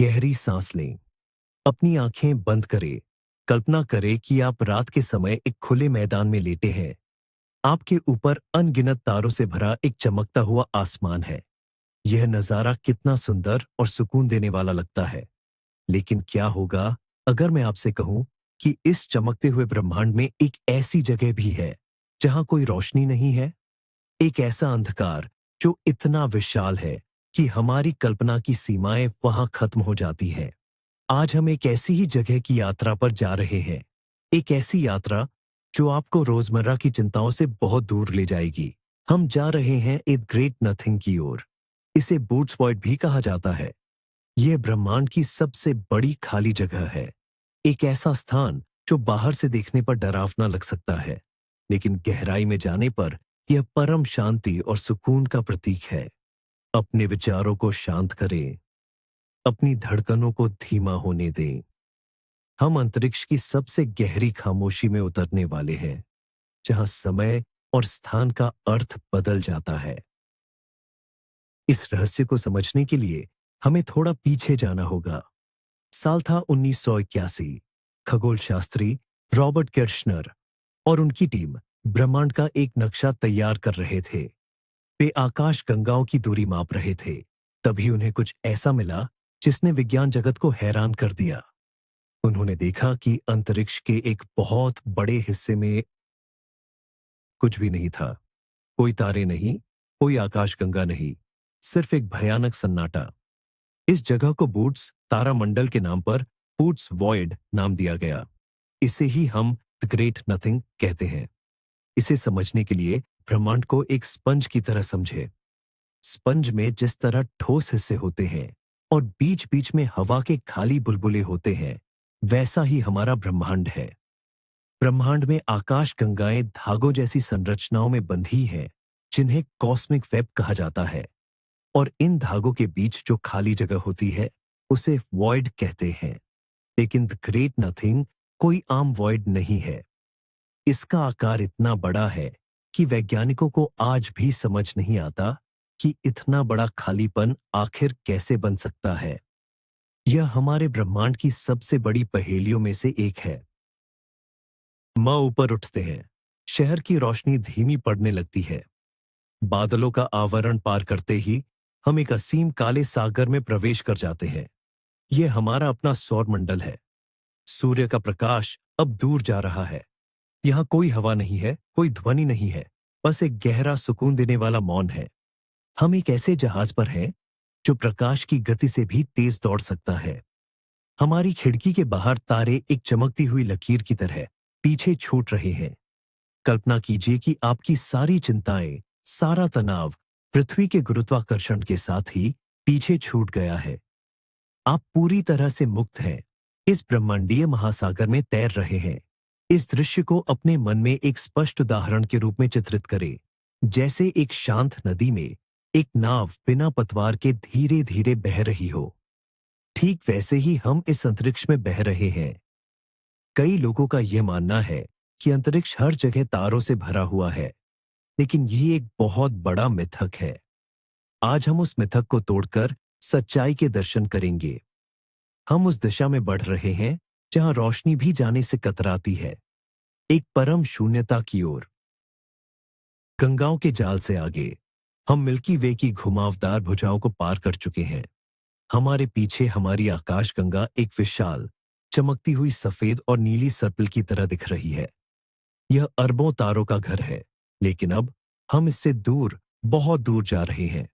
गहरी सांस लें। अपनी आंखें बंद करें। कल्पना करें कि आप रात के समय एक खुले मैदान में लेटे हैं। आपके ऊपर अनगिनत तारों से भरा एक चमकता हुआ आसमान है। यह नजारा कितना सुंदर और सुकून देने वाला लगता है। लेकिन क्या होगा अगर मैं आपसे कहूं कि इस चमकते हुए ब्रह्मांड में एक ऐसी जगह भी है जहां कोई रोशनी नहीं है? एक ऐसा अंधकार जो इतना विशाल है कि हमारी कल्पना की सीमाएं वहां खत्म हो जाती हैं। आज हम एक ऐसी ही जगह की यात्रा पर जा रहे हैं। एक ऐसी यात्रा जो आपको रोजमर्रा की चिंताओं से बहुत दूर ले जाएगी। हम जा रहे हैं एक ग्रेट नथिंग की ओर। इसे बूट्स पॉइंट भी कहा जाता है। यह ब्रह्मांड की सबसे बड़ी खाली जगह है। एक ऐसा स्थान जो बाहर से देखने पर डरावना लग सकता है, लेकिन गहराई में जाने पर यह परम शांति और सुकून का प्रतीक है। अपने विचारों को शांत करें। अपनी धड़कनों को धीमा होने दें। हम अंतरिक्ष की सबसे गहरी खामोशी में उतरने वाले हैं, जहां समय और स्थान का अर्थ बदल जाता है। इस रहस्य को समझने के लिए हमें थोड़ा पीछे जाना होगा। साल था 1981। खगोल शास्त्री रॉबर्ट किर्शनर और उनकी टीम ब्रह्मांड का एक नक्शा तैयार कर रहे थे। वे आकाश गंगाओं की दूरी माप रहे थे। तभी उन्हें कुछ ऐसा मिला जिसने विज्ञान जगत को हैरान कर दिया। उन्होंने देखा कि अंतरिक्ष के एक बहुत बड़े हिस्से में कुछ भी नहीं था। कोई तारे नहीं, कोई आकाशगंगा नहीं, सिर्फ एक भयानक सन्नाटा। इस जगह को बूट्स तारामंडल के नाम पर बूट्स वॉइड नाम दिया गया। इसे ही हम द ग्रेट नथिंग कहते हैं। इसे समझने के लिए ब्रह्मांड को एक स्पंज की तरह समझे। स्पंज में जिस तरह ठोस हिस्से होते हैं और बीच बीच में हवा के खाली बुलबुले होते हैं, वैसा ही हमारा ब्रह्मांड है। ब्रह्मांड में आकाश गंगाएं धागों जैसी संरचनाओं में बंधी हैं, जिन्हें कॉस्मिक वेब कहा जाता है। और इन धागों के बीच जो खाली जगह होती है, उसे वॉइड कहते हैं। लेकिन द ग्रेट नथिंग कोई आम वॉइड नहीं है। इसका आकार इतना बड़ा है कि वैज्ञानिकों को आज भी समझ नहीं आता कि इतना बड़ा खालीपन आखिर कैसे बन सकता है। यह हमारे ब्रह्मांड की सबसे बड़ी पहेलियों में से एक है। माँ ऊपर उठते हैं। शहर की रोशनी धीमी पड़ने लगती है। बादलों का आवरण पार करते ही हम एक असीम काले सागर में प्रवेश कर जाते हैं। यह हमारा अपना सौरमंडल है। सूर्य का प्रकाश अब दूर जा रहा है। यहाँ कोई हवा नहीं है, कोई ध्वनि नहीं है, बस एक गहरा सुकून देने वाला मौन है। हम एक ऐसे जहाज पर हैं जो प्रकाश की गति से भी तेज दौड़ सकता है। हमारी खिड़की के बाहर तारे एक चमकती हुई लकीर की तरह पीछे छूट रहे हैं। कल्पना कीजिए कि आपकी सारी चिंताएं, सारा तनाव पृथ्वी के गुरुत्वाकर्षण के साथ ही पीछे छूट गया है। आप पूरी तरह से मुक्त हैं। इस ब्रह्मांडीय महासागर में तैर रहे हैं। इस दृश्य को अपने मन में एक स्पष्ट उदाहरण के रूप में चित्रित करें, जैसे एक शांत नदी में एक नाव बिना पतवार के धीरे धीरे बह रही हो। ठीक वैसे ही हम इस अंतरिक्ष में बह रहे हैं। कई लोगों का यह मानना है कि अंतरिक्ष हर जगह तारों से भरा हुआ है, लेकिन ये एक बहुत बड़ा मिथक है। आज हम उस मिथक को तोड़कर सच्चाई के दर्शन करेंगे। हम उस दिशा में बढ़ रहे हैं जहां रोशनी भी जाने से कतराती है, एक परम शून्यता की ओर। गंगाओं के जाल से आगे हम मिल्की वे की घुमावदार भुजाओं को पार कर चुके हैं। हमारे पीछे हमारी आकाशगंगा एक विशाल, चमकती हुई सफेद और नीली सर्पिल की तरह दिख रही है। यह अरबों तारों का घर है, लेकिन अब हम इससे दूर, बहुत दूर जा रहे हैं।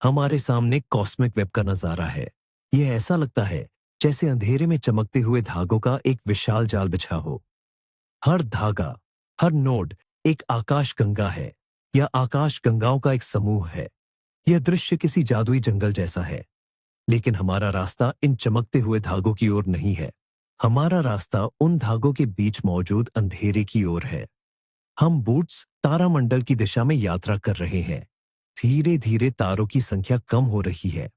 हमारे सामने कॉस्मिक वेब का नजारा है। यह ऐसा लगता है जैसे अंधेरे में चमकते हुए धागों का एक विशाल जाल बिछा हो। हर धागा, हर नोड एक आकाश गंगा है या आकाश गंगाओं का एक समूह है। यह दृश्य किसी जादुई जंगल जैसा है, लेकिन हमारा रास्ता इन चमकते हुए धागों की ओर नहीं है। हमारा रास्ता उन धागों के बीच मौजूद अंधेरे की ओर है। हम बूट्स तारामंडल की दिशा में यात्रा कर रहे हैं। धीरे धीरे तारों की संख्या कम हो रही है।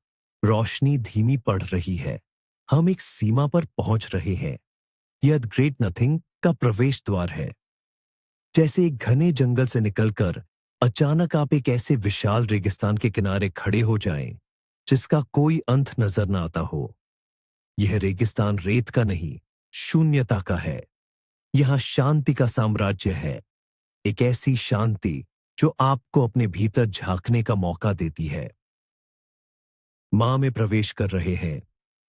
रोशनी धीमी पड़ रही है। हम एक सीमा पर पहुंच रहे हैं। यह ग्रेट नथिंग का प्रवेश द्वार है। जैसे एक घने जंगल से निकलकर अचानक आप एक ऐसे विशाल रेगिस्तान के किनारे खड़े हो जाएं, जिसका कोई अंत नजर न आता हो। यह रेगिस्तान रेत का नहीं, शून्यता का है। यहाँ शांति का साम्राज्य है, एक ऐसी शांति जो आपको अपने भीतर झांकने का मौका देती है। मां में प्रवेश कर रहे हैं,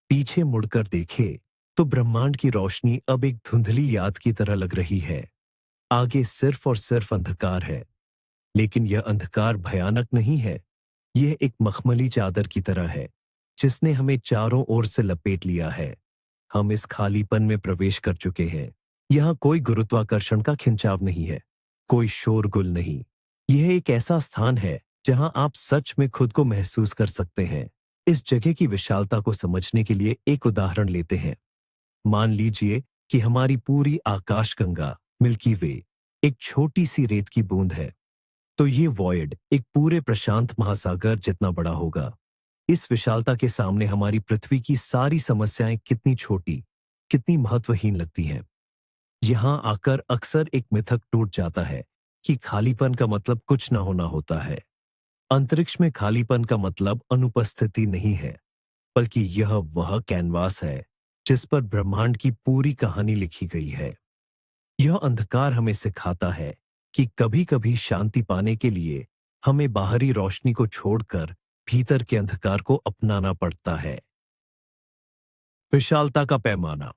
पीछे मुड़कर देखे तो ब्रह्मांड की रोशनी अब एक धुंधली याद की तरह लग रही है। आगे सिर्फ और सिर्फ अंधकार है, लेकिन यह अंधकार भयानक नहीं है। यह एक मखमली चादर की तरह है, जिसने हमें चारों ओर से लपेट लिया है। हम इस खालीपन में प्रवेश कर चुके हैं। यहाँ कोई गुरुत्वाकर्षण का खिंचाव नहीं है, कोई शोरगुल नहीं। यह एक ऐसा स्थान है जहां आप सच में खुद को महसूस कर सकते हैं। इस जगह की विशालता को समझने के लिए एक उदाहरण लेते हैं। मान लीजिए कि हमारी पूरी आकाशगंगा, मिल्की वे, एक छोटी सी रेत की बूंद है, तो ये वॉयड एक पूरे प्रशांत महासागर जितना बड़ा होगा। इस विशालता के सामने हमारी पृथ्वी की सारी समस्याएं कितनी छोटी, कितनी महत्वहीन लगती हैं। यहां आकर अक्सर एक मिथक टूट जाता है कि खालीपन का मतलब कुछ न होना होता है। अंतरिक्ष में खालीपन का मतलब अनुपस्थिति नहीं है, बल्कि यह वह कैनवास है जिस पर ब्रह्मांड की पूरी कहानी लिखी गई है। यह अंधकार हमें सिखाता है कि कभी-कभी शांति पाने के लिए हमें बाहरी रोशनी को छोड़कर भीतर के अंधकार को अपनाना पड़ता है। विशालता का पैमाना।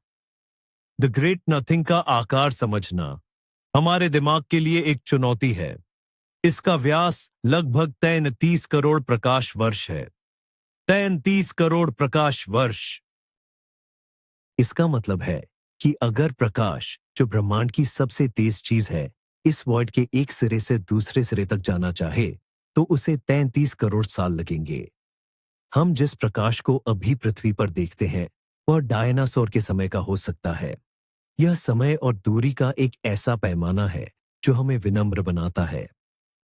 द ग्रेट नथिंग का आकार समझना हमारे दिमाग के लिए एक चुनौती है। इसका व्यास लगभग 33 करोड़ प्रकाश वर्ष है। 33 करोड़ प्रकाश वर्ष। इसका मतलब है कि अगर प्रकाश, जो ब्रह्मांड की सबसे तेज चीज है, इस वॉइड के एक सिरे से दूसरे सिरे तक जाना चाहे तो उसे 33 करोड़ साल लगेंगे। हम जिस प्रकाश को अभी पृथ्वी पर देखते हैं वह डायनासोर के समय का हो सकता है। यह समय और दूरी का एक ऐसा पैमाना है जो हमें विनम्र बनाता है।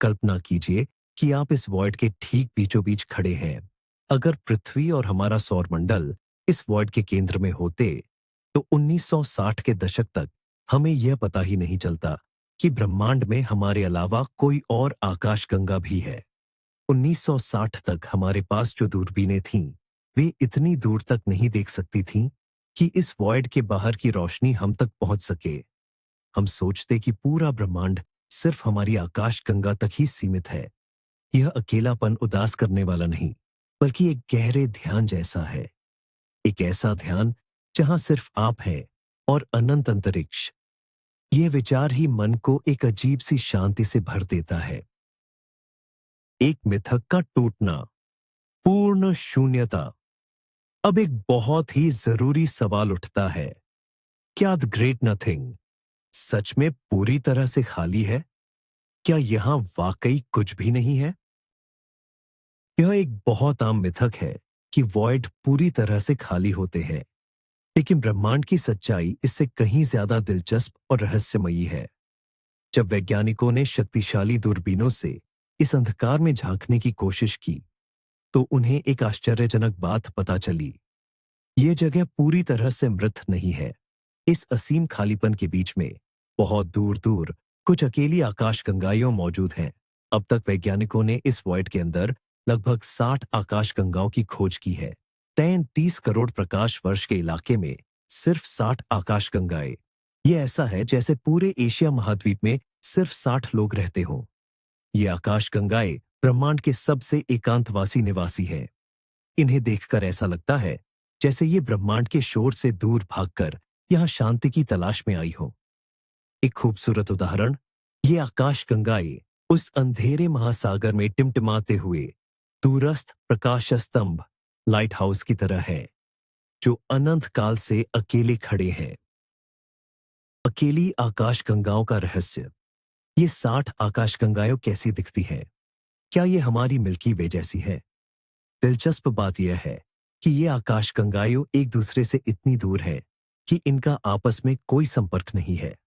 कल्पना कीजिए कि आप इस वॉइड के ठीक बीचों बीच खड़े हैं। अगर पृथ्वी और हमारा सौरमंडल इस वॉइड के केंद्र में होते तो 1960 के दशक तक हमें यह पता ही नहीं चलता कि ब्रह्मांड में हमारे अलावा कोई और आकाशगंगा भी है। 1960 तक हमारे पास जो दूरबीनें थीं, वे इतनी दूर तक नहीं देख सकती थीं कि इस वॉइड के बाहर की रोशनी हम तक पहुंच सके। हम सोचते कि पूरा ब्रह्मांड सिर्फ हमारी आकाशगंगा तक ही सीमित है। यह अकेलापन उदास करने वाला नहीं, बल्कि एक गहरे ध्यान जैसा है। एक ऐसा ध्यान जहां सिर्फ आप हैं और अनंत अंतरिक्ष। यह विचार ही मन को एक अजीब सी शांति से भर देता है। एक मिथक का टूटना। पूर्ण शून्यता। अब एक बहुत ही जरूरी सवाल उठता है, क्या द ग्रेट नथिंग सच में पूरी तरह से खाली है? क्या यहां वाकई कुछ भी नहीं है? यह एक बहुत आम मिथक है कि वॉइड पूरी तरह से खाली होते हैं, लेकिन ब्रह्मांड की सच्चाई इससे कहीं ज्यादा दिलचस्प और रहस्यमयी है। जब वैज्ञानिकों ने शक्तिशाली दूरबीनों से इस अंधकार में झांकने की कोशिश की, तो उन्हें एक आश्चर्यजनक बात पता चली। यह जगह पूरी तरह से मृत नहीं है। इस असीम खालीपन के बीच में बहुत दूर दूर कुछ अकेली आकाशगंगाएं मौजूद हैं। अब तक वैज्ञानिकों ने इस वॉइड के अंदर लगभग 60 आकाशगंगाओं की खोज की है। 33 करोड़ प्रकाश वर्ष के इलाके में सिर्फ 60 आकाशगंगाएं। यह ऐसा है जैसे पूरे एशिया महाद्वीप में सिर्फ 60 लोग रहते हों। ये आकाशगंगाएं ब्रह्मांड के सबसे एकांतवासी निवासी हैं। इन्हें देखकर ऐसा लगता है जैसे ये ब्रह्मांड के शोर से दूर भागकर यहां शांति की तलाश में आई हो। एक खूबसूरत उदाहरण, ये आकाशगंगाएं उस अंधेरे महासागर में टिमटिमाते हुए दूरस्थ प्रकाश स्तंभ, लाइट हाउस की तरह है, जो अनंत काल से अकेले खड़े हैं। अकेली आकाशगंगाओं का रहस्य। ये 60 आकाशगंगाएं कैसी दिखती हैं? क्या ये हमारी मिल्की वे जैसी है? दिलचस्प बात यह है कि ये आकाशगंगाएं एक दूसरे से इतनी दूर हैं कि इनका आपस में कोई संपर्क नहीं है।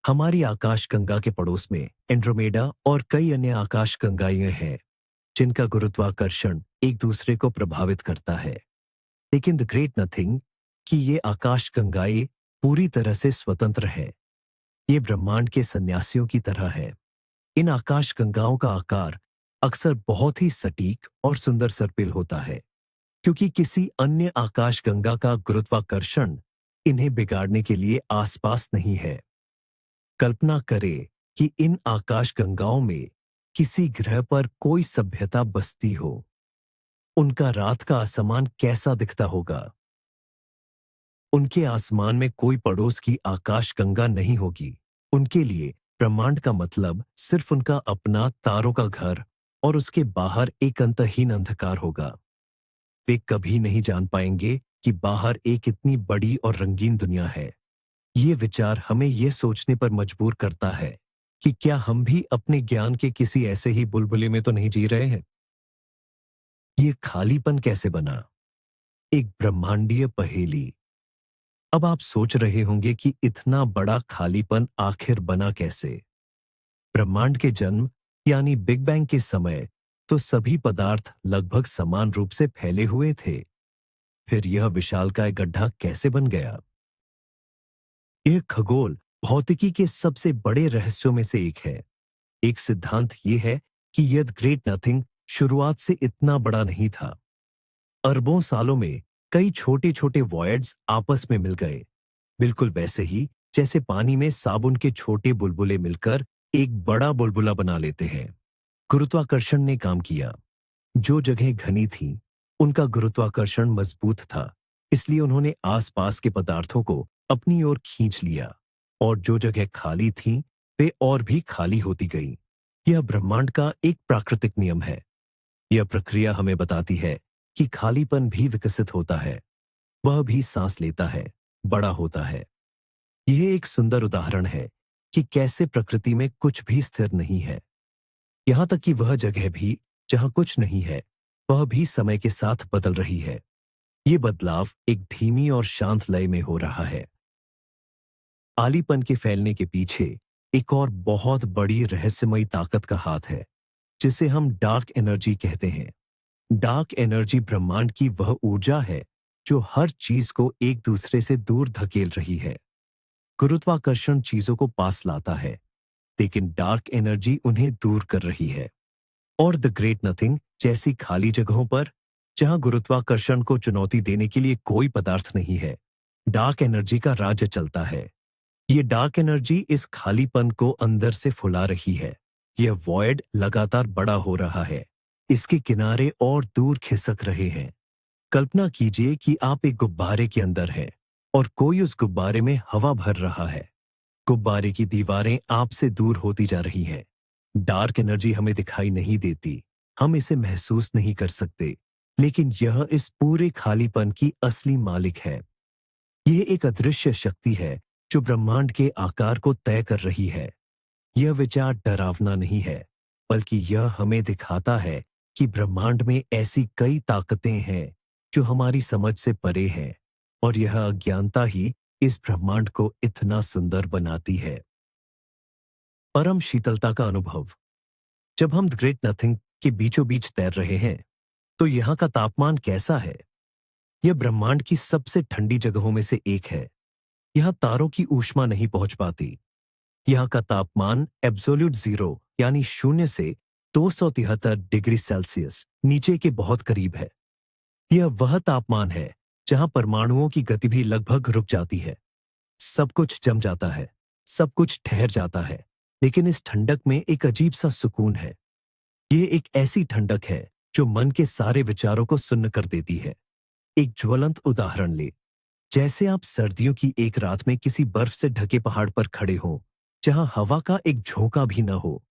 हमारी आकाशगंगा के पड़ोस में एंड्रोमेडा और कई अन्य आकाशगंगाएं हैं, जिनका गुरुत्वाकर्षण एक दूसरे को प्रभावित करता है। लेकिन द ग्रेट नथिंग कि ये आकाशगंगाएं पूरी तरह से स्वतंत्र है। ये ब्रह्मांड के सन्यासियों की तरह है। इन आकाशगंगाओं का आकार अक्सर बहुत ही सटीक और सुंदर सर्पिल होता है। क्योंकि किसी अन्य आकाशगंगा का गुरुत्वाकर्षण इन्हें बिगाड़ने के लिए आसपास नहीं है। कल्पना करें कि इन आकाशगंगाओं में किसी ग्रह पर कोई सभ्यता बसती हो। उनका रात का आसमान कैसा दिखता होगा? उनके आसमान में कोई पड़ोस की आकाशगंगा नहीं होगी। उनके लिए ब्रह्मांड का मतलब सिर्फ उनका अपना तारों का घर और उसके बाहर एक अंतहीन अंधकार होगा। वे कभी नहीं जान पाएंगे कि बाहर एक इतनी बड़ी और रंगीन दुनिया है। ये विचार हमें यह सोचने पर मजबूर करता है कि क्या हम भी अपने ज्ञान के किसी ऐसे ही बुलबुले में तो नहीं जी रहे हैं? ये खालीपन कैसे बना? एक ब्रह्मांडीय पहेली। अब आप सोच रहे होंगे कि इतना बड़ा खालीपन आखिर बना कैसे? ब्रह्मांड के जन्म यानी बिग बैंग के समय तो सभी पदार्थ लगभग समान रूप से फैले हुए थे। फिर यह विशालकाय गड्ढा कैसे बन गया? यह खगोल भौतिकी के सबसे बड़े रहस्यों में से एक है। एक सिद्धांत यह है कि यह ग्रेट नथिंग शुरुआत से इतना बड़ा नहीं था। अरबों सालों में कई छोटे छोटे वॉयड्स आपस में मिल गए, बिल्कुल वैसे ही जैसे पानी में साबुन के छोटे बुलबुले मिलकर एक बड़ा बुलबुला बना लेते हैं। गुरुत्वाकर्षण ने काम किया। जो जगह घनी थी उनका गुरुत्वाकर्षण मजबूत था, इसलिए उन्होंने आसपास के पदार्थों को अपनी ओर खींच लिया, और जो जगह खाली थी वे और भी खाली होती गई। यह ब्रह्मांड का एक प्राकृतिक नियम है। यह प्रक्रिया हमें बताती है कि खालीपन भी विकसित होता है, वह भी सांस लेता है, बड़ा होता है। यह एक सुंदर उदाहरण है कि कैसे प्रकृति में कुछ भी स्थिर नहीं है। यहां तक कि वह जगह भी जहां कुछ नहीं है, वह भी समय के साथ बदल रही है। ये बदलाव एक धीमी और शांत लय में हो रहा है। आलीपन के फैलने के पीछे एक और बहुत बड़ी रहस्यमयी ताकत का हाथ है, जिसे हम डार्क एनर्जी कहते हैं। डार्क एनर्जी ब्रह्मांड की वह ऊर्जा है जो हर चीज को एक दूसरे से दूर धकेल रही है। गुरुत्वाकर्षण चीजों को पास लाता है, लेकिन डार्क एनर्जी उन्हें दूर कर रही है। और द ग्रेट नथिंग जैसी खाली जगहों पर, जहां गुरुत्वाकर्षण को चुनौती देने के लिए कोई पदार्थ नहीं है, डार्क एनर्जी का राज्य चलता है। ये डार्क एनर्जी इस खालीपन को अंदर से फुला रही है। यह वॉयड लगातार बड़ा हो रहा है, इसके किनारे और दूर खिसक रहे हैं। कल्पना कीजिए कि आप एक गुब्बारे के अंदर हैं और कोई उस गुब्बारे में हवा भर रहा है। गुब्बारे की दीवारें आपसे दूर होती जा रही हैं। डार्क एनर्जी हमें दिखाई नहीं देती, हम इसे महसूस नहीं कर सकते, लेकिन यह इस पूरे खालीपन की असली मालिक है। यह एक अदृश्य शक्ति है जो ब्रह्मांड के आकार को तय कर रही है। यह विचार डरावना नहीं है, बल्कि यह हमें दिखाता है कि ब्रह्मांड में ऐसी कई ताकतें हैं जो हमारी समझ से परे हैं, और यह अज्ञानता ही इस ब्रह्मांड को इतना सुंदर बनाती है। परम शीतलता का अनुभव। जब हम द ग्रेट नथिंग के बीचों बीच तैर रहे हैं, तो यहाँ का तापमान कैसा है? यह ब्रह्मांड की सबसे ठंडी जगहों में से एक है। यहाँ तारों की ऊष्मा नहीं पहुंच पाती। यहाँ का तापमान एब्सोल्यूट जीरो यानी शून्य से 273 डिग्री सेल्सियस नीचे के बहुत करीब है। यह वह तापमान है जहां परमाणुओं की गति भी लगभग रुक जाती है। सब कुछ जम जाता है, सब कुछ ठहर जाता है, लेकिन इस ठंडक में एक अजीब सा सुकून है। यह एक ऐसी ठंडक है जो मन के सारे विचारों को सुन्न कर देती है। एक ज्वलंत उदाहरण ले, जैसे आप सर्दियों की एक रात में किसी बर्फ से ढके पहाड़ पर खड़े हों, जहां हवा का एक झोंका भी न हो,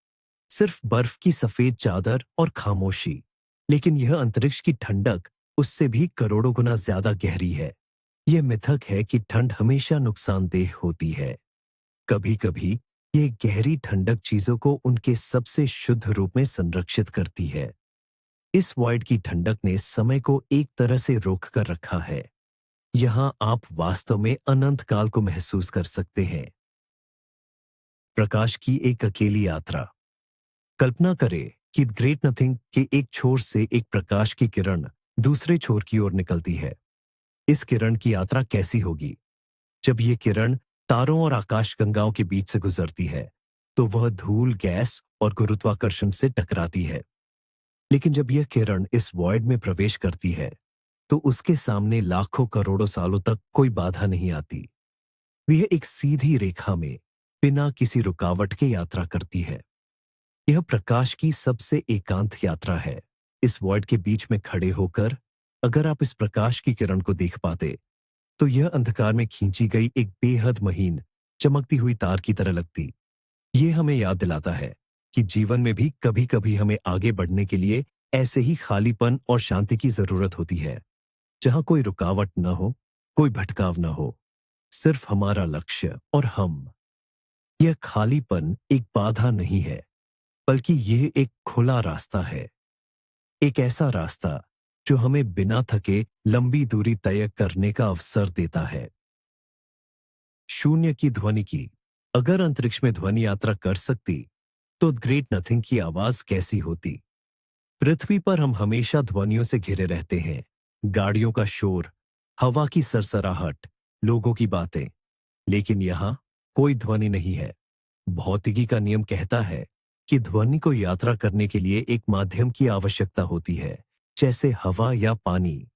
सिर्फ बर्फ की सफेद चादर और खामोशी। लेकिन यह अंतरिक्ष की ठंडक उससे भी करोड़ों गुना ज्यादा गहरी है। यह मिथक है कि ठंड हमेशा नुकसानदेह होती है। कभी कभी ये गहरी ठंडक चीजों को उनके सबसे शुद्ध रूप में संरक्षित करती है। इस वॉइड की ठंडक ने समय को एक तरह से रोक कर रखा है। यहां आप वास्तव में अनंत काल को महसूस कर सकते हैं। प्रकाश की एक अकेली यात्रा। कल्पना करें कि ग्रेट नथिंग के एक छोर से एक प्रकाश की किरण दूसरे छोर की ओर निकलती है। इस किरण की यात्रा कैसी होगी? जब यह किरण तारों और आकाशगंगाओं के बीच से गुजरती है, तो वह धूल, गैस और गुरुत्वाकर्षण से टकराती है। लेकिन जब यह किरण इस वॉइड में प्रवेश करती है, तो उसके सामने लाखों करोड़ों सालों तक कोई बाधा नहीं आती। वह एक सीधी रेखा में बिना किसी रुकावट के यात्रा करती है। यह प्रकाश की सबसे एकांत यात्रा है। इस वॉइड के बीच में खड़े होकर अगर आप इस प्रकाश की किरण को देख पाते, तो यह अंधकार में खींची गई एक बेहद महीन, चमकती हुई तार की तरह लगती। ये हमें याद दिलाता है कि जीवन में भी कभी-कभी हमें आगे बढ़ने के लिए ऐसे ही खालीपन और शांति की जरूरत होती है, जहां कोई रुकावट न हो, कोई भटकाव न हो, सिर्फ हमारा लक्ष्य और हम। यह खालीपन एक बाधा नहीं है, बल्कि यह एक खुला रास्ता है। एक ऐसा रास्ता जो हमें बिना थके लंबी दूरी तय करने का अवसर देता है। शून्य की ध्वनि की अगर अंतरिक्ष में ध्वनि यात्रा कर सकती, तो ग्रेट नथिंग की आवाज कैसी होती। पृथ्वी पर हम हमेशा ध्वनियों से घिरे रहते हैं। गाड़ियों का शोर, हवा की सरसराहट, लोगों की बातें। लेकिन यहां कोई ध्वनि नहीं है। भौतिकी का नियम कहता है कि ध्वनि को यात्रा करने के लिए एक माध्यम की आवश्यकता होती है, जैसे हवा या पानी।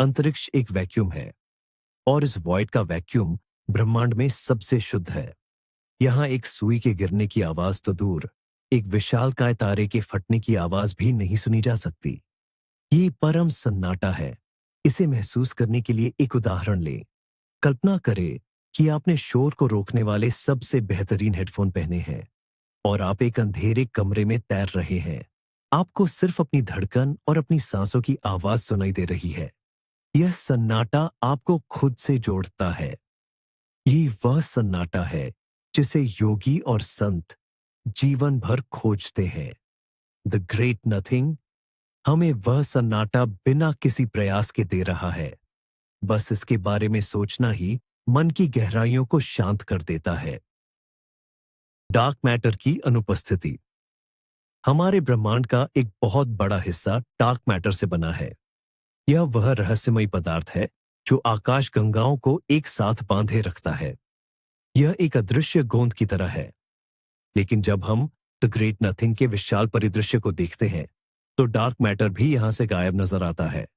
अंतरिक्ष एक वैक्यूम है, और इस वॉइड का वैक्यूम ब्रह्मांड में सबसे शुद्ध है। यहां एक सुई के गिरने की आवाज तो दूर, एक विशालकाय तारे के फटने की आवाज भी नहीं सुनी जा सकती। ये परम सन्नाटा है। इसे महसूस करने के लिए एक उदाहरण लें। कल्पना करें कि आपने शोर को रोकने वाले सबसे बेहतरीन हेडफोन पहने हैं और आप एक अंधेरे कमरे में तैर रहे हैं। आपको सिर्फ अपनी धड़कन और अपनी सांसों की आवाज सुनाई दे रही है। यह सन्नाटा आपको खुद से जोड़ता है। ये वह सन्नाटा है जिसे योगी और संत जीवन भर खोजते हैं। द ग्रेट नथिंग हमें वह सन्नाटा बिना किसी प्रयास के दे रहा है। बस इसके बारे में सोचना ही मन की गहराइयों को शांत कर देता है। डार्क मैटर की अनुपस्थिति। हमारे ब्रह्मांड का एक बहुत बड़ा हिस्सा डार्क मैटर से बना है। यह वह रहस्यमयी पदार्थ है जो आकाश गंगाओं को एक साथ बांधे रखता है। यह एक अदृश्य गोंद की तरह है। लेकिन जब हम द ग्रेट नथिंग के विशाल परिदृश्य को देखते हैं, तो डार्क मैटर भी यहां से गायब नजर आता है।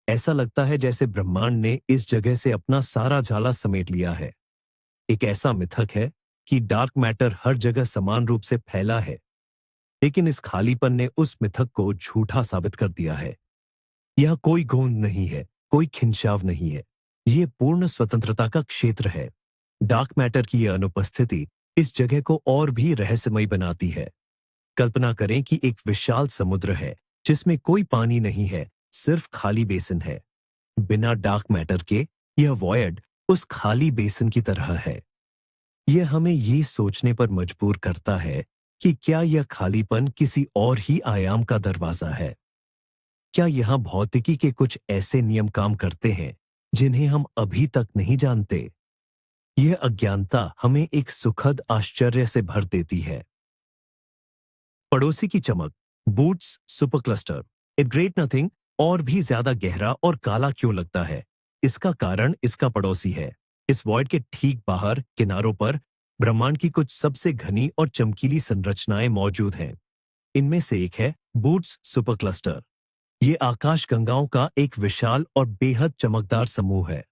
ऐसा लगता है जैसे ब्रह्मांड ने इस जगह से अपना सारा झाला समेट लिया है। एक ऐसा मिथक है कि डार्क मैटर हर जगह समान रूप से फैला है, लेकिन इस खालीपन ने उस मिथक को झूठा साबित कर दिया है। यह कोई गोंद नहीं है, कोई खिंचाव नहीं है। यह पूर्ण स्वतंत्रता का क्षेत्र है। डार्क मैटर की यह अनुपस्थिति इस जगह को और भी रहस्यमयी बनाती है। कल्पना करें कि एक विशाल समुद्र है जिसमें कोई पानी नहीं है, सिर्फ खाली बेसिन है। बिना डार्क मैटर के यह वॉयड उस खाली बेसिन की तरह है। यह हमें ये सोचने पर मजबूर करता है कि क्या यह खालीपन किसी और ही आयाम का दरवाजा है। क्या यहां भौतिकी के कुछ ऐसे नियम काम करते हैं जिन्हें हम अभी तक नहीं जानते। यह अज्ञानता हमें एक सुखद आश्चर्य से भर देती है। पड़ोसी की चमक, boots super cluster. It great nothing और भी ज्यादा गहरा और काला क्यों लगता है? इसका कारण इसका पड़ोसी है। इस वॉइड के ठीक बाहर किनारों पर ब्रह्मांड की कुछ सबसे घनी और चमकीली संरचनाएं मौजूद हैं। इनमें से एक है बूट्स सुपर क्लस्टर। ये आकाश गंगाओं का एक विशाल और बेहद चमकदार समूह है।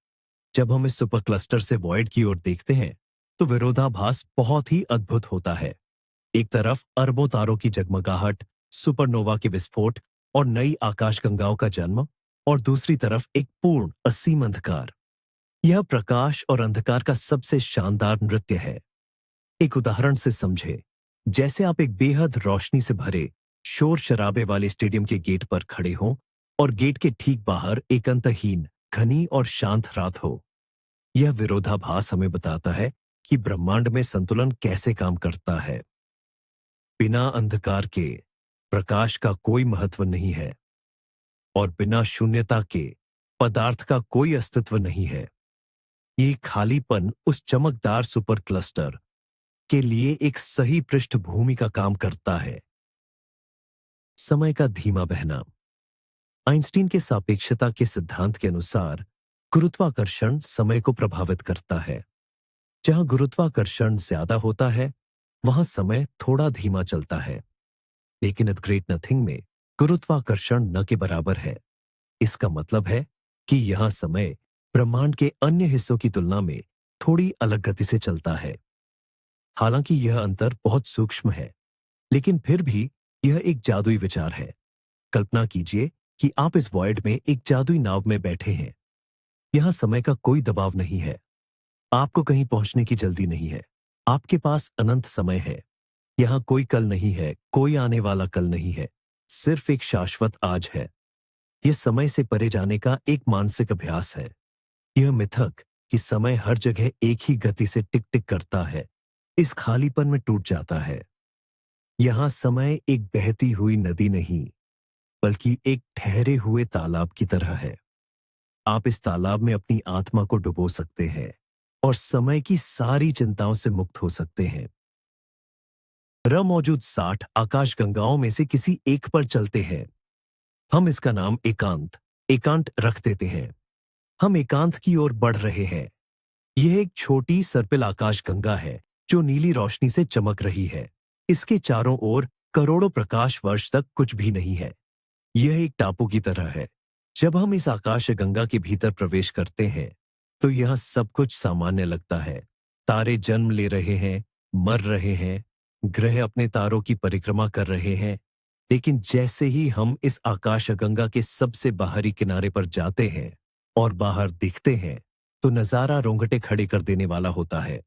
जब हम इस सुपर क्लस्टर से वॉइड की ओर देखते हैं, तो विरोधाभास बहुत ही अद्भुत होता है। एक तरफ अरबों तारों की जगमगाहट, सुपरनोवा के विस्फोट और नई आकाशगंगाओं का जन्म, और दूसरी तरफ एक पूर्ण असीम अंधकार। यह प्रकाश और अंधकार का सबसे शानदार नृत्य है। एक उदाहरण से समझे, जैसे आप एक बेहद रोशनी से भरे शोर शराबे वाले स्टेडियम के गेट पर खड़े हों और गेट के ठीक बाहर एक अंतहीन, घनी और शांत रात हो। यह विरोधाभास हमें बताता है कि ब्रह्मांड में संतुलन कैसे काम करता है। बिना अंधकार के प्रकाश का कोई महत्व नहीं है, और बिना शून्यता के पदार्थ का कोई अस्तित्व नहीं है। ये खालीपन उस चमकदार सुपर क्लस्टर के लिए एक सही पृष्ठभूमि का काम करता है। समय का धीमा बहना। आइंस्टीन के सापेक्षता के सिद्धांत के अनुसार गुरुत्वाकर्षण समय को प्रभावित करता है। जहां गुरुत्वाकर्षण ज्यादा होता है, वहां समय थोड़ा धीमा चलता है। लेकिन एट ग्रेट नथिंग में गुरुत्वाकर्षण न के बराबर है। इसका मतलब है कि यहाँ समय ब्रह्मांड के अन्य हिस्सों की तुलना में थोड़ी अलग गति से चलता है। हालांकि यह अंतर बहुत सूक्ष्म है, लेकिन फिर भी यह एक जादुई विचार है। कल्पना कीजिए कि आप इस वॉयड में एक जादुई नाव में बैठे हैं। यहाँ समय का कोई दबाव नहीं है। आपको कहीं पहुंचने की जल्दी नहीं है। आपके पास अनंत समय है। यहाँ कोई कल नहीं है, कोई आने वाला कल नहीं है। सिर्फ एक शाश्वत आज है। यह समय से परे जाने का एक मानसिक अभ्यास है। यह मिथक कि समय हर जगह एक ही गति से टिक टिक करता है, इस खालीपन में टूट जाता है। यहाँ समय एक बहती हुई नदी नहीं, बल्कि एक ठहरे हुए तालाब की तरह है। आप इस तालाब में अपनी आत्मा को डुबो सकते हैं और समय की सारी चिंताओं से मुक्त हो सकते हैं। मौजूद 60 आकाश गंगाओं में से किसी एक पर चलते हैं। हम इसका नाम एकांत रख देते हैं। हम एकांत की ओर बढ़ रहे हैं। यह एक छोटी सर्पिल आकाश गंगा है जो नीली रोशनी से चमक रही है। इसके चारों ओर करोड़ों प्रकाश वर्ष तक कुछ भी नहीं है। यह एक टापू की तरह है। जब हम इस आकाश गंगा के भीतर प्रवेश करते हैं तो यह सब कुछ सामान्य लगता है। तारे जन्म ले रहे हैं, मर रहे हैं, ग्रह अपने तारों की परिक्रमा कर रहे हैं। लेकिन जैसे ही हम इस आकाश गंगा के सबसे बाहरी किनारे पर जाते हैं और बाहर दिखते हैं तो नजारा रोंगटे खड़े कर देने वाला होता है।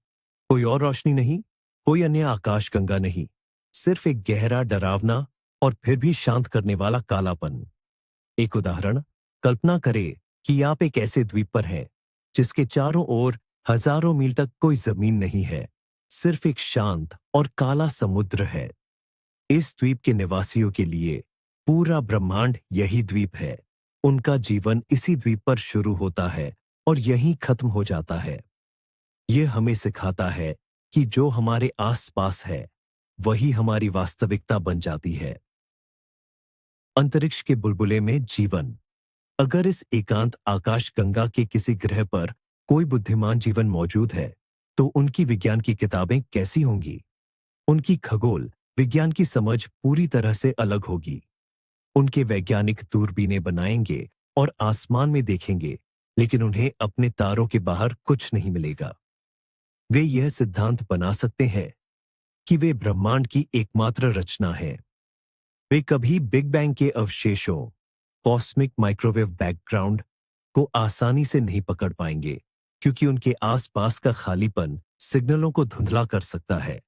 कोई और रोशनी नहीं, कोई अन्य आकाश गंगा नहीं, सिर्फ एक गहरा, डरावना और फिर भी शांत करने वाला कालापन। एक उदाहरण, कल्पना करें कि आप एक ऐसे द्वीप पर हैं जिसके चारों ओर हजारों मील तक कोई जमीन नहीं है, सिर्फ एक शांत और काला समुद्र है। इस द्वीप के निवासियों के लिए पूरा ब्रह्मांड यही द्वीप है। उनका जीवन इसी द्वीप पर शुरू होता है और यहीं खत्म हो जाता है। यह हमें सिखाता है कि जो हमारे आसपास है वही हमारी वास्तविकता बन जाती है। अंतरिक्ष के बुलबुले में जीवन। अगर इस एकांत आकाश गंगा के किसी ग्रह पर कोई बुद्धिमान जीवन मौजूद है तो उनकी विज्ञान की किताबें कैसी होंगी? उनकी खगोल विज्ञान की समझ पूरी तरह से अलग होगी। उनके वैज्ञानिक दूरबीनें बनाएंगे और आसमान में देखेंगे, लेकिन उन्हें अपने तारों के बाहर कुछ नहीं मिलेगा। वे यह सिद्धांत बना सकते हैं कि वे ब्रह्मांड की एकमात्र रचना है। वे कभी बिग बैंग के अवशेषों, कॉस्मिक माइक्रोवेव बैकग्राउंड को आसानी से नहीं पकड़ पाएंगे, क्योंकि उनके आसपास का खालीपन सिग्नलों को धुंधला कर सकता है।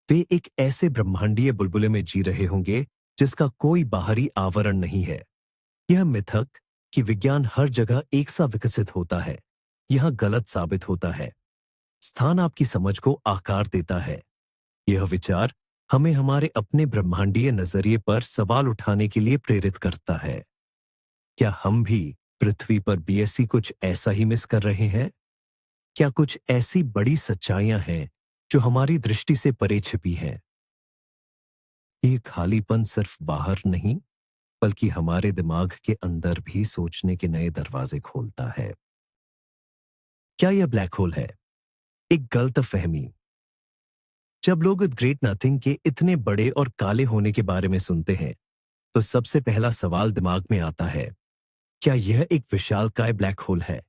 वे एक ऐसे ब्रह्मांडीय बुलबुले में जी रहे होंगे जिसका कोई बाहरी आवरण नहीं है। यह मिथक कि विज्ञान हर जगह एक सा विकसित होता है, यह गलत साबित होता है। स्थान आपकी समझ को आकार देता है। यह विचार हमें हमारे अपने ब्रह्मांडीय नजरिए पर सवाल उठाने के लिए प्रेरित करता है। क्या हम भी पृथ्वी पर बीएससी कुछ ऐसा ही मिस कर रहे हैं? क्या कुछ ऐसी बड़ी सच्चाइयां हैं जो हमारी दृष्टि से परे छिपी हैं? ये खालीपन सिर्फ बाहर नहीं, बल्कि हमारे दिमाग के अंदर भी सोचने के नए दरवाजे खोलता है। क्या यह ब्लैक होल है? एक गलतफहमी। जब लोग ग्रेट नथिंग के इतने बड़े और काले होने के बारे में सुनते हैं तो सबसे पहला सवाल दिमाग में आता है, क्या यह एक विशालकाय ब्लैक होल है?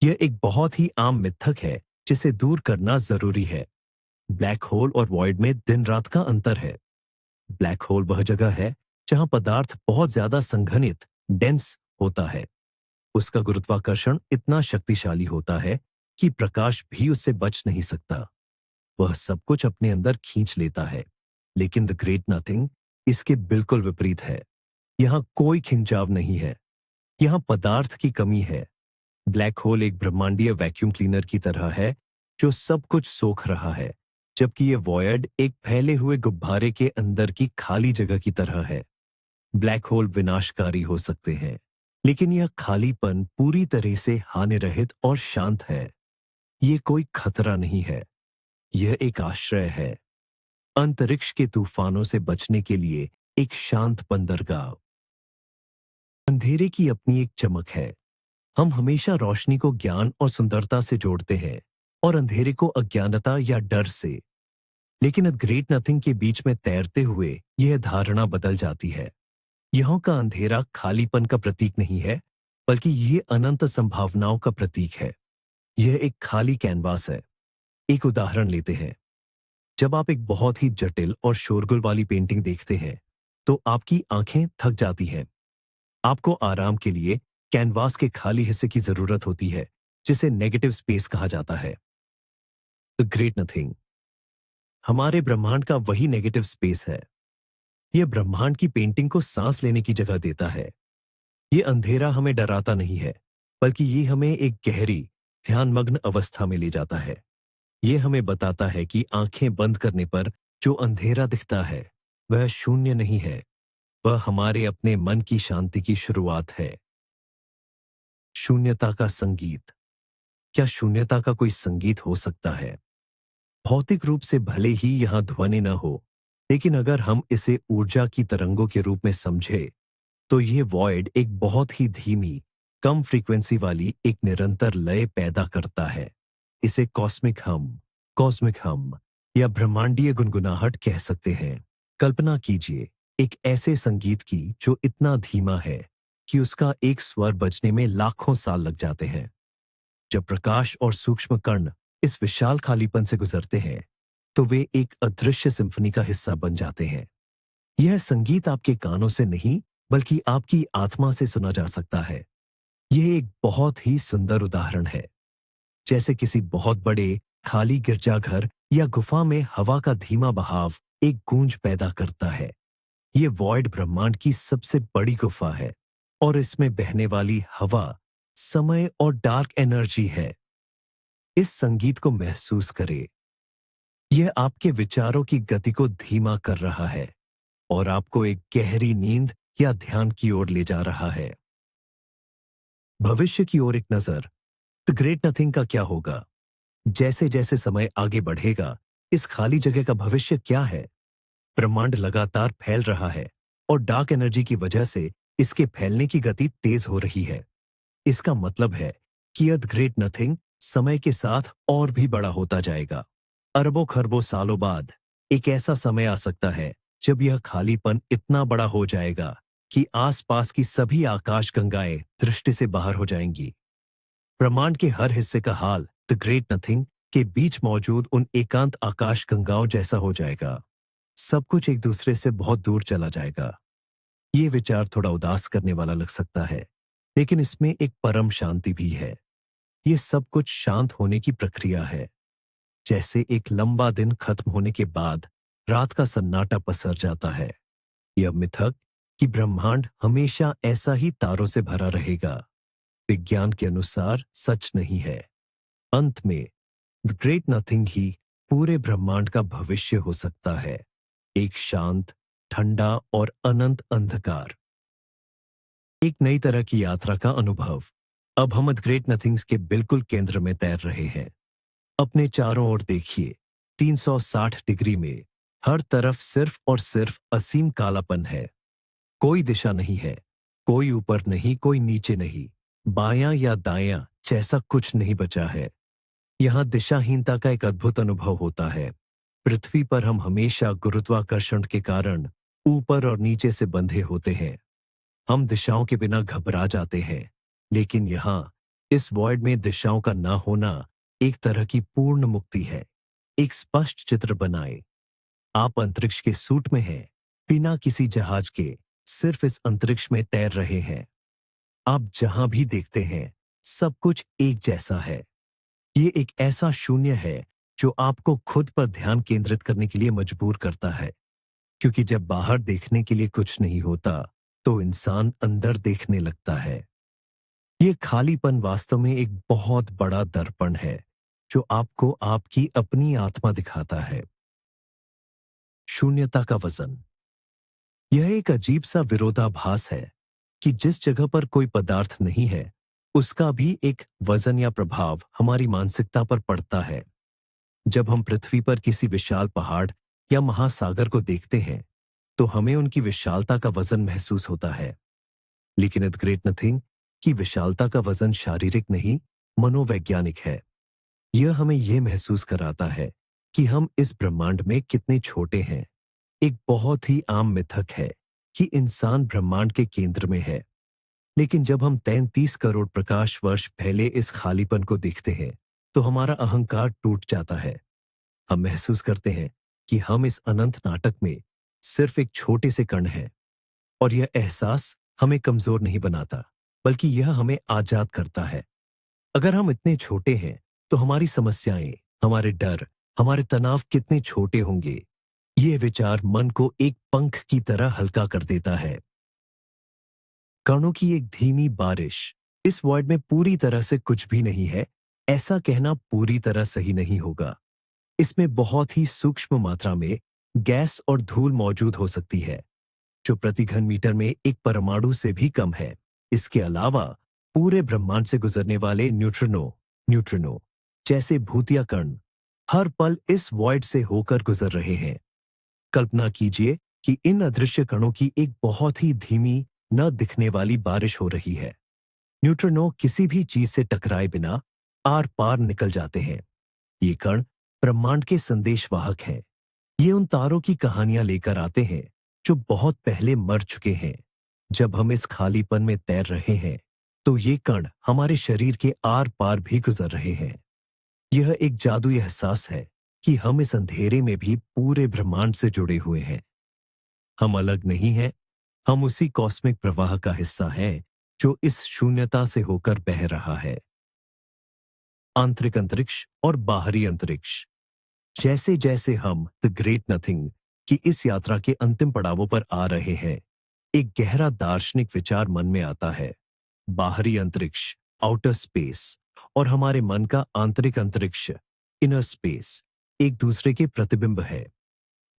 यह एक बहुत ही आम मिथक है जिसे दूर करना जरूरी है। ब्लैक होल और वॉइड में दिन रात का अंतर है। ब्लैक होल वह जगह है जहां पदार्थ बहुत ज्यादा संघनित, डेंस होता है। उसका गुरुत्वाकर्षण इतना शक्तिशाली होता है कि प्रकाश भी उससे बच नहीं सकता। वह सब कुछ अपने अंदर खींच लेता है। लेकिन द ग्रेट नथिंग इसके बिल्कुल विपरीत है। यहां कोई खिंचाव नहीं है। यहां पदार्थ की कमी है। ब्लैक होल एक ब्रह्मांडीय वैक्यूम क्लीनर की तरह है जो सब कुछ सोख रहा है, जबकि यह वॉयड एक फैले हुए गुब्बारे के अंदर की खाली जगह की तरह है। ब्लैक होल विनाशकारी हो सकते हैं, लेकिन यह खालीपन पूरी तरह से हानिरहित और शांत है। यह कोई खतरा नहीं है, यह एक आश्रय है। अंतरिक्ष के तूफानों से बचने के लिए एक शांत बंदरगाह। अंधेरे की अपनी एक चमक है। हम हमेशा रोशनी को ज्ञान और सुंदरता से जोड़ते हैं और अंधेरे को अज्ञानता या डर से। लेकिन ग्रेट नथिंग के बीच में तैरते हुए यह धारणा बदल जाती है। यहों का अंधेरा खालीपन का प्रतीक नहीं है, बल्कि ये अनंत संभावनाओं का प्रतीक है। यह एक खाली कैनवास है। एक उदाहरण लेते हैं। जब आप एक बहुत ही जटिल और शोरगुल वाली पेंटिंग देखते हैं, तो आपकी आंखें थक जाती हैं। आपको आराम के लिए कैनवास के खाली हिस्से की जरूरत होती है, जिसे नेगेटिव स्पेस कहा जाता है। द ग्रेट नथिंग हमारे ब्रह्मांड का वही नेगेटिव स्पेस है। यह ब्रह्मांड की पेंटिंग को सांस लेने की जगह देता है। ये अंधेरा हमें डराता नहीं है, बल्कि ये हमें एक गहरी, ध्यानमग्न अवस्था में ले जाता है। ये हमें बताता है कि आंखें बंद करने पर जो अंधेरा दिखता है, वह शून्य नहीं है, वह हमारे अपने मन की शांति की शुरुआत है। शून्यता का संगीत। क्या शून्यता का कोई संगीत हो सकता है? भौतिक रूप से भले ही यहां ध्वनि न हो, लेकिन अगर हम इसे ऊर्जा की तरंगों के रूप में समझे, तो यह वॉइड एक बहुत ही धीमी, कम फ्रीक्वेंसी वाली एक निरंतर लय पैदा करता है। इसे कॉस्मिक हम या ब्रह्मांडीय गुनगुनाहट कह सकते हैं। कल्पना कीजिए एक ऐसे संगीत की जो इतना धीमा है कि उसका एक स्वर बजने में लाखों साल लग जाते हैं। जब प्रकाश और सूक्ष्म कण इस विशाल खालीपन से गुजरते हैं, तो वे एक अदृश्य सिम्फनी का हिस्सा बन जाते हैं। यह संगीत आपके कानों से नहीं, बल्कि आपकी आत्मा से सुना जा सकता है। यह एक बहुत ही सुंदर उदाहरण है। जैसे किसी बहुत बड़े खाली गिरजाघर या गुफा में हवा का धीमा बहाव एक गूंज पैदा करता है। यह वॉइड ब्रह्मांड की सबसे बड़ी गुफा है, और इसमें बहने वाली हवा समय और डार्क एनर्जी है। इस संगीत को महसूस करें। यह आपके विचारों की गति को धीमा कर रहा है और आपको एक गहरी नींद या ध्यान की ओर ले जा रहा है। भविष्य की ओर एक नजर। द ग्रेट नथिंग का क्या होगा? जैसे जैसे समय आगे बढ़ेगा, इस खाली जगह का भविष्य क्या है? ब्रह्मांड लगातार फैल रहा है, और डार्क एनर्जी की वजह से इसके फैलने की गति तेज हो रही है। इसका मतलब है कि द ग्रेट नथिंग समय के साथ और भी बड़ा होता जाएगा। अरबों खरबों सालों बाद एक ऐसा समय आ सकता है जब यह खालीपन इतना बड़ा हो जाएगा कि आसपास की सभी आकाश गंगाएं दृष्टि से बाहर हो जाएंगी। ब्रह्मांड के हर हिस्से का हाल द ग्रेट नथिंग के बीच मौजूद उन एकांत आकाश गंगाओं जैसा हो जाएगा। सब कुछ एक दूसरे से बहुत दूर चला जाएगा। ये विचार थोड़ा उदास करने वाला लग सकता है, लेकिन इसमें एक परम शांति भी है। ये सब कुछ शांत होने की प्रक्रिया है। जैसे एक लंबा दिन खत्म होने के बाद रात का सन्नाटा पसर जाता है। यह मिथक कि ब्रह्मांड हमेशा ऐसा ही तारों से भरा रहेगा, विज्ञान के अनुसार सच नहीं है। अंत में द ग्रेट नथिंग ही पूरे ब्रह्मांड का भविष्य हो सकता है। एक शांत, ठंडा और अनंत अंधकार। एक नई तरह की यात्रा का अनुभव। अब हम द ग्रेट नथिंग्स के बिल्कुल केंद्र में तैर रहे हैं। अपने चारों ओर देखिए। 360 डिग्री में हर तरफ सिर्फ और सिर्फ असीम कालापन है। कोई दिशा नहीं है, कोई ऊपर नहीं, कोई नीचे नहीं, बायां या दायां जैसा कुछ नहीं बचा है। यहां दिशाहीनता का एक अद्भुत अनुभव होता है। पृथ्वी पर हम हमेशा गुरुत्वाकर्षण के कारण ऊपर और नीचे से बंधे होते हैं। हम दिशाओं के बिना घबरा जाते हैं, लेकिन यहां इस वॉइड में दिशाओं का ना होना एक तरह की पूर्ण मुक्ति है। एक स्पष्ट चित्र बनाए। आप अंतरिक्ष के सूट में हैं, बिना किसी जहाज के, सिर्फ इस अंतरिक्ष में तैर रहे हैं। आप जहां भी देखते हैं, सब कुछ एक जैसा है। ये एक ऐसा शून्य है जो आपको खुद पर ध्यान केंद्रित करने के लिए मजबूर करता है, क्योंकि जब बाहर देखने के लिए कुछ नहीं होता, तो इंसान अंदर देखने लगता है। ये खालीपन वास्तव में एक बहुत बड़ा दर्पण है, जो आपको आपकी अपनी आत्मा दिखाता है। शून्यता का वजन। यह एक अजीब सा विरोधाभास है कि जिस जगह पर कोई पदार्थ नहीं है, उसका भी एक वजन या प्रभाव हमारी मानसिकता पर पड़ता है। जब हम पृथ्वी पर किसी विशाल पहाड़ या महासागर को देखते हैं, तो हमें उनकी विशालता का वजन महसूस होता है। लेकिन द ग्रेट नथिंग की विशालता का वजन शारीरिक नहीं, मनोवैज्ञानिक है। यह हमें यह महसूस कराता है कि हम इस ब्रह्मांड में कितने छोटे हैं। एक बहुत ही आम मिथक है कि इंसान ब्रह्मांड के केंद्र में है। लेकिन जब हम 33 करोड़ प्रकाश वर्ष पहले इस खालीपन को देखते हैं, तो हमारा अहंकार टूट जाता है। हम महसूस करते हैं कि हम इस अनंत नाटक में सिर्फ एक छोटे से कण हैं, और यह एहसास हमें कमजोर नहीं बनाता, बल्कि यह हमें आजाद करता है। अगर हम इतने छोटे हैं, तो हमारी समस्याएं, हमारे डर, हमारे तनाव कितने छोटे होंगे। यह विचार मन को एक पंख की तरह हल्का कर देता है। कणों की एक धीमी बारिश। इस वर्ड में पूरी तरह से कुछ भी नहीं है, ऐसा कहना पूरी तरह सही नहीं होगा। इसमें बहुत ही सूक्ष्म मात्रा में गैस और धूल मौजूद हो सकती है, जो प्रति घन मीटर में एक परमाणु से भी कम है। इसके अलावा पूरे ब्रह्मांड से गुजरने वाले न्यूट्रिनो न्यूट्रिनो जैसे भूतिया कण हर पल इस वॉइड से होकर गुजर रहे हैं। कल्पना कीजिए कि इन अदृश्य कणों की एक बहुत ही धीमी, न दिखने वाली बारिश हो रही है। न्यूट्रिनो किसी भी चीज से टकराए बिना आर पार निकल जाते हैं। ये कण ब्रह्मांड के संदेशवाहक हैं। ये उन तारों की कहानियां लेकर आते हैं जो बहुत पहले मर चुके हैं। जब हम इस खालीपन में तैर रहे हैं, तो ये कण हमारे शरीर के आर पार भी गुजर रहे हैं। यह एक जादुई एहसास है कि हम इस अंधेरे में भी पूरे ब्रह्मांड से जुड़े हुए हैं। हम अलग नहीं हैं, हम उसी कॉस्मिक प्रवाह का हिस्सा हैं जो इस शून्यता से होकर बह रहा है। आंतरिक अंतरिक्ष और बाहरी अंतरिक्ष। जैसे जैसे हम द ग्रेट नथिंग की इस यात्रा के अंतिम पड़ावों पर आ रहे हैं, एक गहरा दार्शनिक विचार मन में आता है। बाहरी अंतरिक्ष, आउटर स्पेस, और हमारे मन का आंतरिक अंतरिक्ष, इनर स्पेस, एक दूसरे के प्रतिबिंब है।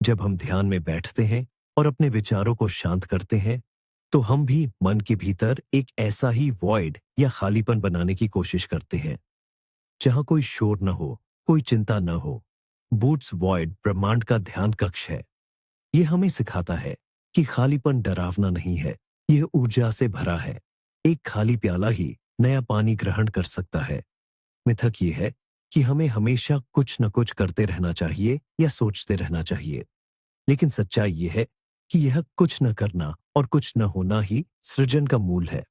जब हम ध्यान में बैठते हैं और अपने विचारों को शांत करते हैं, तो हम भी मन के भीतर एक ऐसा ही वॉइड या खालीपन बनाने की कोशिश करते हैं, जहां कोई शोर न हो, कोई चिंता न हो। बूट्स वॉइड ब्रह्मांड का ध्यान कक्ष है। यह हमें सिखाता है कि खालीपन डरावना नहीं है, यह ऊर्जा से भरा है। एक खाली प्याला ही नया पानी ग्रहण कर सकता है। मिथक यह है कि हमें हमेशा कुछ न कुछ करते रहना चाहिए या सोचते रहना चाहिए, लेकिन सच्चाई यह है कि यह कुछ न करना और कुछ न होना ही सृजन का मूल है।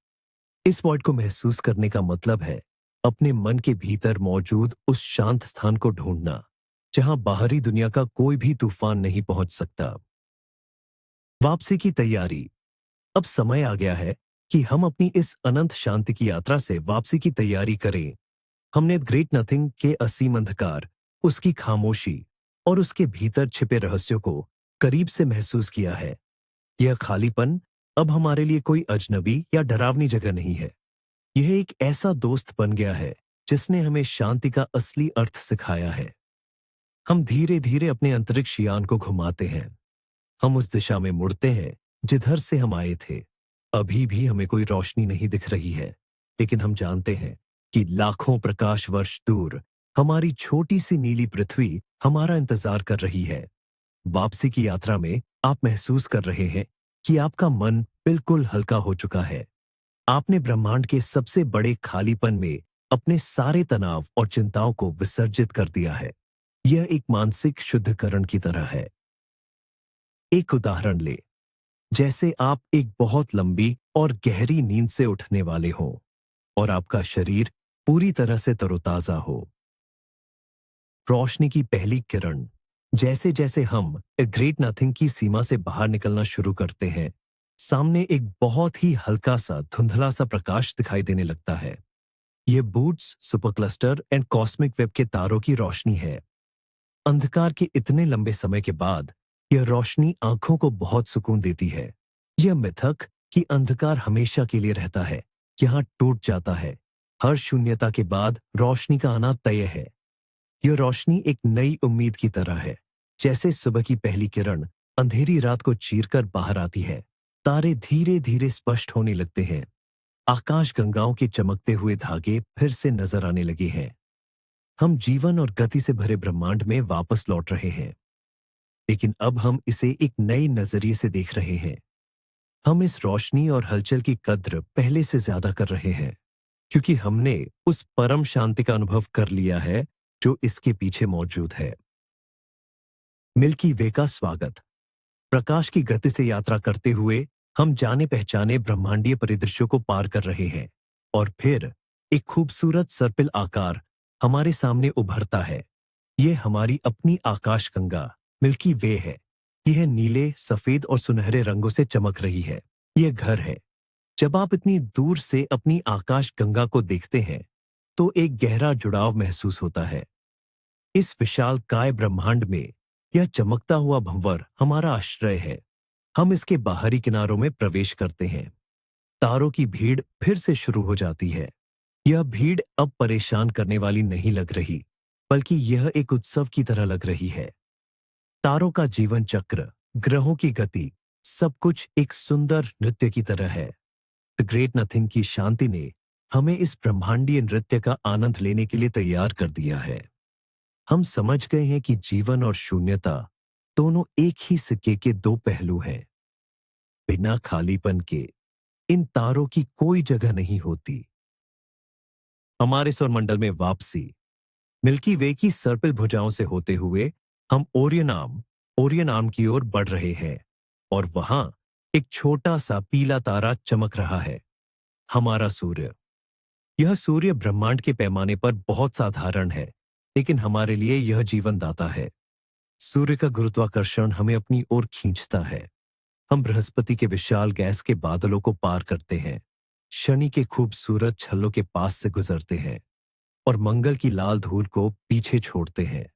इस वॉइड को महसूस करने का मतलब है अपने मन के भीतर मौजूद उस शांत स्थान को ढूंढना, जहां बाहरी दुनिया का कोई भी तूफान नहीं पहुंच सकता। वापसी की तैयारी। अब समय आ गया है कि हम अपनी इस अनंत शांति की यात्रा से वापसी की तैयारी करें। हमने ग्रेट नथिंग के असीम अंधकार, उसकी खामोशी और उसके भीतर छिपे रहस्यों को करीब से महसूस किया है। यह खालीपन अब हमारे लिए कोई अजनबी या डरावनी जगह नहीं है। यह एक ऐसा दोस्त बन गया है जिसने हमें शांति का असली अर्थ सिखाया है। हम धीरे धीरे अपने अंतरिक्ष यान को घुमाते हैं। हम उस दिशा में मुड़ते हैं जिधर से हम आए थे। अभी भी हमें कोई रोशनी नहीं दिख रही है, लेकिन हम जानते हैं कि लाखों प्रकाश वर्ष दूर हमारी छोटी सी नीली पृथ्वी हमारा इंतजार कर रही है। वापसी की यात्रा में आप महसूस कर रहे हैं कि आपका मन बिल्कुल हल्का हो चुका है। आपने ब्रह्मांड के सबसे बड़े खालीपन में अपने सारे तनाव और चिंताओं को विसर्जित कर दिया है। यह एक मानसिक शुद्धिकरण की तरह है। एक उदाहरण ले, जैसे आप एक बहुत लंबी और गहरी नींद से उठने वाले हों और आपका शरीर पूरी तरह से तरोताजा हो। रोशनी की पहली किरण। जैसे जैसे हम ए ग्रेट नथिंग की सीमा से बाहर निकलना शुरू करते हैं, सामने एक बहुत ही हल्का सा धुंधला सा प्रकाश दिखाई देने लगता है। यह boots super cluster and cosmic web के तारों की रोशनी है। अंधकार के इतने लंबे समय के बाद यह रोशनी आंखों को बहुत सुकून देती है। यह मिथक कि अंधकार हमेशा के लिए रहता है, यहां टूट जाता है। हर शून्यता के बाद रोशनी का आना तय है। यह रोशनी एक नई उम्मीद की तरह है। जैसे सुबह की पहली किरण अंधेरी रात को चीरकर बाहर आती है, तारे धीरे धीरे स्पष्ट होने लगते हैं। आकाश गंगाओं के चमकते हुए धागे फिर से नजर आने लगे हैं। हम जीवन और गति से भरे ब्रह्मांड में वापस लौट रहे हैं, लेकिन अब हम इसे एक नए नजरिए से देख रहे हैं। हम इस रोशनी और हलचल की कद्र पहले से ज्यादा कर रहे हैं, क्योंकि हमने उस परम शांति का अनुभव कर लिया है जो इसके पीछे मौजूद है। मिल्की वे का स्वागत। प्रकाश की गति से यात्रा करते हुए हम जाने पहचाने ब्रह्मांडीय परिदृश्यों को पार कर रहे हैं और फिर एक खूबसूरत सर्पिल आकार हमारे सामने उभरता है। यह हमारी अपनी आकाशगंगा मिल्की वे है। यह नीले, सफेद और सुनहरे रंगों से चमक रही है। यह घर है। जब आप इतनी दूर से अपनी आकाशगंगा को देखते हैं तो एक गहरा जुड़ाव महसूस होता है। इस विशाल काय ब्रह्मांड में यह चमकता हुआ भंवर हमारा आश्रय है। हम इसके बाहरी किनारों में प्रवेश करते हैं। तारों की भीड़ फिर से शुरू हो जाती है। यह भीड़ अब परेशान करने वाली नहीं लग रही, बल्कि यह एक उत्सव की तरह लग रही है। तारों का जीवन चक्र, ग्रहों की गति, सब कुछ एक सुंदर नृत्य की तरह है। द ग्रेट नथिंग की शांति ने हमें इस ब्रह्मांडीय नृत्य का आनंद लेने के लिए तैयार कर दिया है। हम समझ गए हैं कि जीवन और शून्यता दोनों एक ही सिक्के के दो पहलू हैं। बिना खालीपन के इन तारों की कोई जगह नहीं होती। हमारे सौरमंडल में वापसी। मिल्की वे की सर्पिल भुजाओं से होते हुए हम ओरियन आर्म की ओर बढ़ रहे हैं और वहां एक छोटा सा पीला तारा चमक रहा है। हमारा सूर्य। यह सूर्य ब्रह्मांड के पैमाने पर बहुत साधारण है, लेकिन हमारे लिए यह जीवन दाता है। सूर्य का गुरुत्वाकर्षण हमें अपनी ओर खींचता है। हम बृहस्पति के विशाल गैस के बादलों को पार करते हैं, शनि के खूबसूरत छल्लों के पास से गुजरते हैं और मंगल की लाल धूल को पीछे छोड़ते हैं।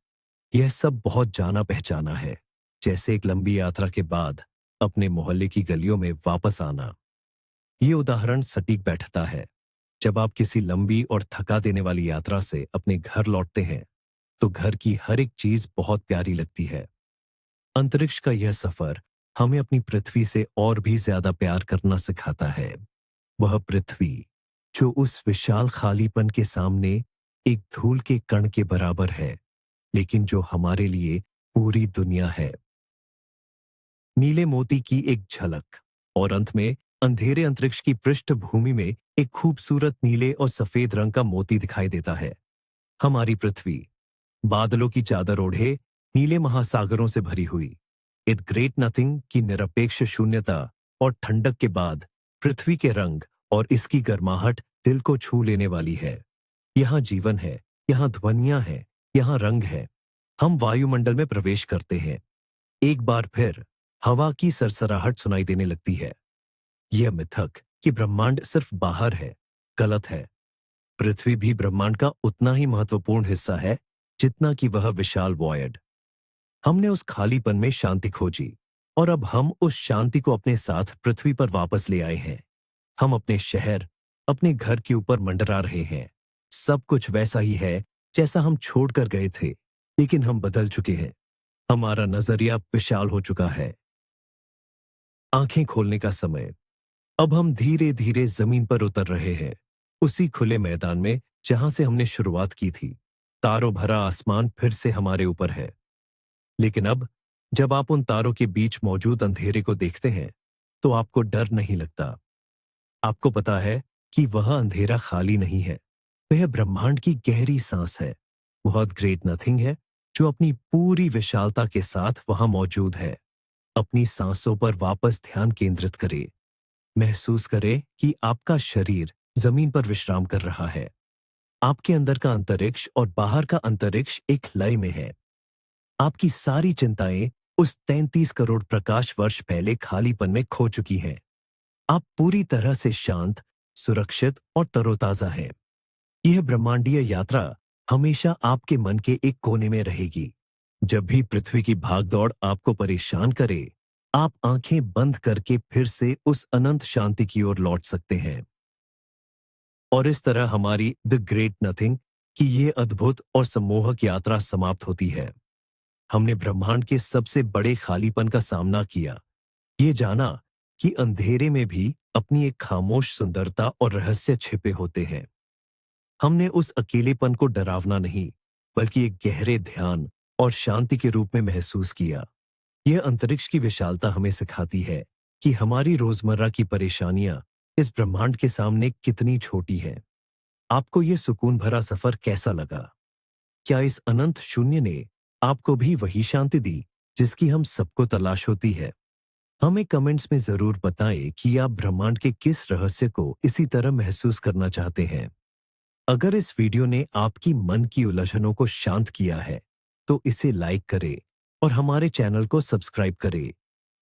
यह सब बहुत जाना पहचाना है, जैसे एक लंबी यात्रा के बाद अपने मोहल्ले की गलियों में वापस आना। ये उदाहरण सटीक बैठता है। जब आप किसी लंबी और थका देने वाली यात्रा से अपने घर लौटते हैं तो घर की हर एक चीज बहुत प्यारी लगती है। अंतरिक्ष का यह सफर हमें अपनी पृथ्वी से और भी ज्यादा प्यार करना सिखाता है। वह पृथ्वी जो उस विशाल खालीपन के सामने एक धूल के कण के बराबर है, लेकिन जो हमारे लिए पूरी दुनिया है। नीले मोती की एक झलक और अंत में अंधेरे अंतरिक्ष की पृष्ठभूमि में एक खूबसूरत नीले और सफेद रंग का मोती दिखाई देता है। हमारी पृथ्वी बादलों की चादर ओढ़े नीले महासागरों से भरी हुई इट ग्रेट नथिंग की निरपेक्ष शून्यता और ठंडक के बाद पृथ्वी के रंग और इसकी गर्माहट दिल को छू लेने वाली है। यहाँ जीवन है, यहाँ ध्वनियां हैं, यहाँ रंग है। हम वायुमंडल में प्रवेश करते हैं। एक बार फिर हवा की सरसराहट सुनाई देने लगती है। यह मिथक कि ब्रह्मांड सिर्फ बाहर है, गलत है। पृथ्वी भी ब्रह्मांड का उतना ही महत्वपूर्ण हिस्सा है जितना कि वह विशाल वॉयड। हमने उस खालीपन में शांति खोजी और अब हम उस शांति को अपने साथ पृथ्वी पर वापस ले आए हैं। हम अपने शहर, अपने घर के ऊपर मंडरा रहे हैं। सब कुछ वैसा ही है जैसा हम छोड़कर गए थे, लेकिन हम बदल चुके हैं। हमारा नजरिया विशाल हो चुका है। आंखें खोलने का समय। अब हम धीरे धीरे जमीन पर उतर रहे हैं, उसी खुले मैदान में जहां से हमने शुरुआत की थी। तारों भरा आसमान फिर से हमारे ऊपर है, लेकिन अब जब आप उन तारों के बीच मौजूद अंधेरे को देखते हैं तो आपको डर नहीं लगता। आपको पता है कि वह अंधेरा खाली नहीं है, वह ब्रह्मांड की गहरी सांस है। बहुत ग्रेट नथिंग है जो अपनी पूरी विशालता के साथ वहां मौजूद है। अपनी सांसों पर वापस ध्यान केंद्रित करें। महसूस करें कि आपका शरीर जमीन पर विश्राम कर रहा है। आपके अंदर का अंतरिक्ष और बाहर का अंतरिक्ष एक लय में है। आपकी सारी चिंताएं उस 33 करोड़ प्रकाश वर्ष पहले खालीपन में खो चुकी हैं। आप पूरी तरह से शांत, सुरक्षित और तरोताजा हैं। यह ब्रह्मांडीय यात्रा हमेशा आपके मन के एक कोने में रहेगी। जब भी पृथ्वी की भागदौड़ आपको परेशान करे, आप आंखें बंद करके फिर से उस अनंत शांति की ओर लौट सकते हैं। और इस तरह हमारी द ग्रेट नथिंग की यह अद्भुत और सम्मोहक यात्रा समाप्त होती है। हमने ब्रह्मांड के सबसे बड़े खालीपन का सामना किया, ये जाना कि अंधेरे में भी अपनी एक खामोश सुंदरता और रहस्य छिपे होते हैं। हमने उस अकेलेपन को डरावना नहीं, बल्कि एक गहरे ध्यान और शांति के रूप में महसूस किया। यह अंतरिक्ष की विशालता हमें सिखाती है कि हमारी रोजमर्रा की परेशानियां इस ब्रह्मांड के सामने कितनी छोटी हैं। आपको यह सुकून भरा सफर कैसा लगा? क्या इस अनंत शून्य ने आपको भी वही शांति दी जिसकी हम सबको तलाश होती है? हमें कमेंट्स में जरूर बताएं कि आप ब्रह्मांड के किस रहस्य को इसी तरह महसूस करना चाहते हैं। अगर इस वीडियो ने आपकी मन की उलझनों को शांत किया है, तो इसे लाइक करें और हमारे चैनल को सब्सक्राइब करें,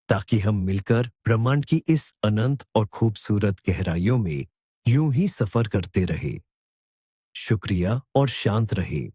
ताकि हम मिलकर ब्रह्मांड की इस अनंत और खूबसूरत गहराइयों में यूं ही सफर करते रहे। शुक्रिया और शांत रहे।